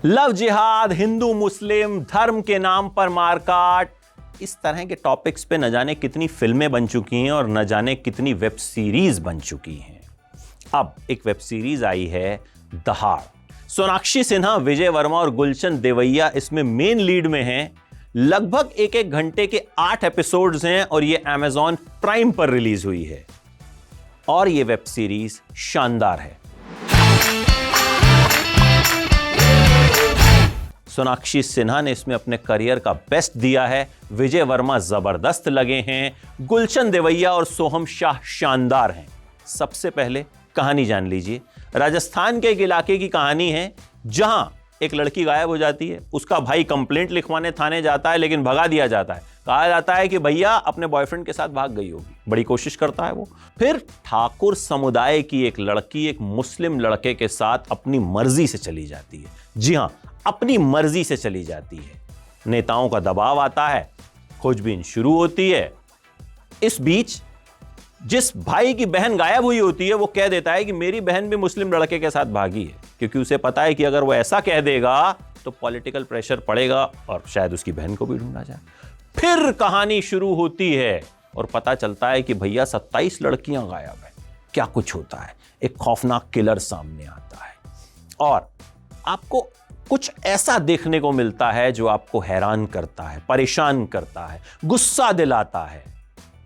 Love जिहाद, हिंदू मुस्लिम, धर्म के नाम पर मारकाट, इस तरह के टॉपिक्स पे न जाने कितनी फिल्में बन चुकी हैं और न जाने कितनी वेब सीरीज बन चुकी हैं। अब एक वेब सीरीज आई है दहाड़। सोनाक्षी सिन्हा, विजय वर्मा और गुलशन देवैया इसमें मेन लीड में हैं। लगभग एक घंटे के 8 एपिसोड्स हैं और ये Amazon प्राइम पर रिलीज हुई है और ये वेब सीरीज शानदार है। सोनाक्षी सिन्हा ने इसमें अपने करियर का बेस्ट दिया है, विजय वर्मा जबरदस्त लगे हैं, गुलशन देवैया और सोहम शाह शानदार हैं। सबसे पहले कहानी जान लीजिए। राजस्थान के एक इलाके की कहानी है जहां एक लड़की गायब हो जाती है। उसका भाई कंप्लेंट लिखवाने थाने जाता है लेकिन भगा दिया जाता है। कहा जाता है कि भैया अपने बॉयफ्रेंड के साथ भाग गई होगी। बड़ी कोशिश करता है वो। फिर ठाकुर समुदाय की एक लड़की एक मुस्लिम लड़के के साथ अपनी मर्जी से चली जाती है। जी हां, अपनी मर्जी से चली जाती है। नेताओं का दबाव आता है, खोजबीन शुरू होती है। इस बीच जिस भाई की बहन गायब हुई होती है वो कह देता है कि मेरी बहन भी मुस्लिम लड़के के साथ भागी है, क्योंकि उसे पता है कि अगर वो ऐसा कह देगा तो पॉलिटिकल प्रेशर पड़ेगा और शायद उसकी बहन को भी ढूंढा जाए। फिर कहानी शुरू होती है और पता चलता है कि भैया 27 लड़कियां गायब हैं। क्या कुछ होता है, एक खौफनाक किलर सामने आता है और आपको कुछ ऐसा देखने को मिलता है जो आपको हैरान करता है, परेशान करता है, गुस्सा दिलाता है।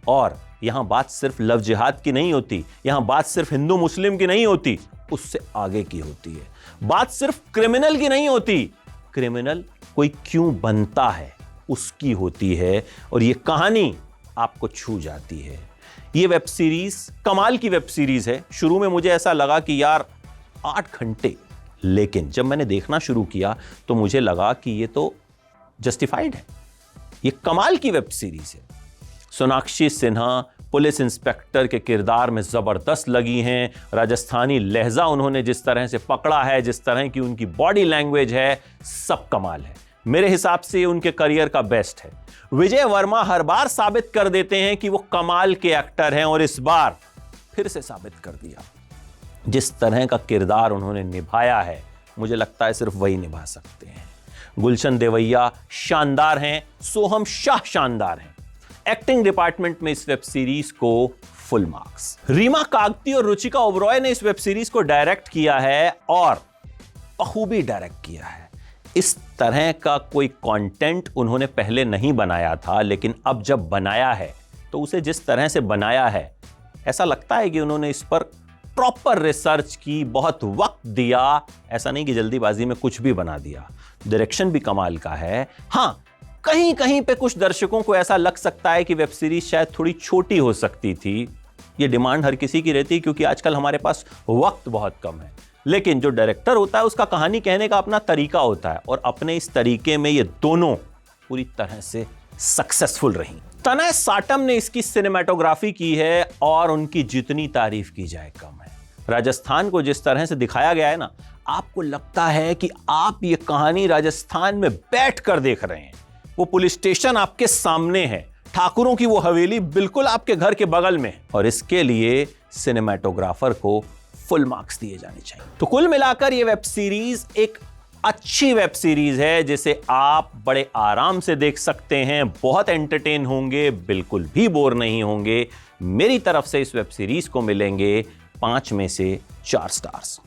और यहां बात सिर्फ लव जिहाद की नहीं होती, यहां बात सिर्फ हिंदू मुस्लिम की नहीं होती, उससे आगे की होती है। बात सिर्फ क्रिमिनल की नहीं होती, क्रिमिनल कोई क्यों बनता है उसकी होती है और यह कहानी आपको छू जाती है। यह वेब सीरीज कमाल की वेब सीरीज है। शुरू में मुझे ऐसा लगा कि यार 8 घंटे, लेकिन जब मैंने देखना शुरू किया तो मुझे लगा कि यह तो जस्टिफाइड है। यह कमाल की वेब सीरीज है। सोनाक्षी सिन्हा पुलिस इंस्पेक्टर के किरदार में जबरदस्त लगी हैं। राजस्थानी लहजा उन्होंने जिस तरह से पकड़ा है, जिस तरह की उनकी बॉडी लैंग्वेज है, सब कमाल है। मेरे हिसाब से उनके करियर का बेस्ट है। विजय वर्मा हर बार साबित कर देते हैं कि वो कमाल के एक्टर हैं और इस बार फिर से साबित कर दिया। जिस तरह का किरदार उन्होंने निभाया है, मुझे लगता है सिर्फ वही निभा सकते हैं। गुलशन देवैया शानदार हैं, सोहम शाह शानदार हैं। एक्टिंग डिपार्टमेंट में इस वेब सीरीज को फुल मार्क्स। रीमा कागती और रुचिका ओबरॉय ने इस वेब सीरीज को डायरेक्ट किया है और बखूबी डायरेक्ट किया है। इस तरह का कोई कंटेंट उन्होंने पहले नहीं बनाया था, लेकिन अब जब बनाया है तो उसे जिस तरह से बनाया है, ऐसा लगता है कि उन्होंने इस पर प्रॉपर रिसर्च की, बहुत वक्त दिया। ऐसा नहीं कि जल्दीबाजी में कुछ भी बना दिया। डायरेक्शन भी कमाल का है। हां, कहीं कहीं पे कुछ दर्शकों को ऐसा लग सकता है कि वेब सीरीज शायद थोड़ी छोटी हो सकती थी। ये डिमांड हर किसी की रहती है क्योंकि आजकल हमारे पास वक्त बहुत कम है। लेकिन जो डायरेक्टर होता है उसका कहानी कहने का अपना तरीका होता है और अपने इस तरीके में ये दोनों पूरी तरह से सक्सेसफुल रही। तनय साटम ने इसकी सिनेमेटोग्राफी की है और उनकी जितनी तारीफ की जाए कम है। राजस्थान को जिस तरह से दिखाया गया है ना, आपको लगता है कि आप ये कहानी राजस्थान में बैठकर देख रहे हैं। वो पुलिस स्टेशन आपके सामने है, ठाकुरों की वो हवेली बिल्कुल आपके घर के बगल में, और इसके लिए सिनेमेटोग्राफर को फुल मार्क्स दिए जाने चाहिए। तो कुल मिलाकर ये वेब सीरीज एक अच्छी वेब सीरीज है जिसे आप बड़े आराम से देख सकते हैं। बहुत एंटरटेन होंगे, बिल्कुल भी बोर नहीं होंगे। मेरी तरफ से इस वेब सीरीज को मिलेंगे 5 में से 4 स्टार्स।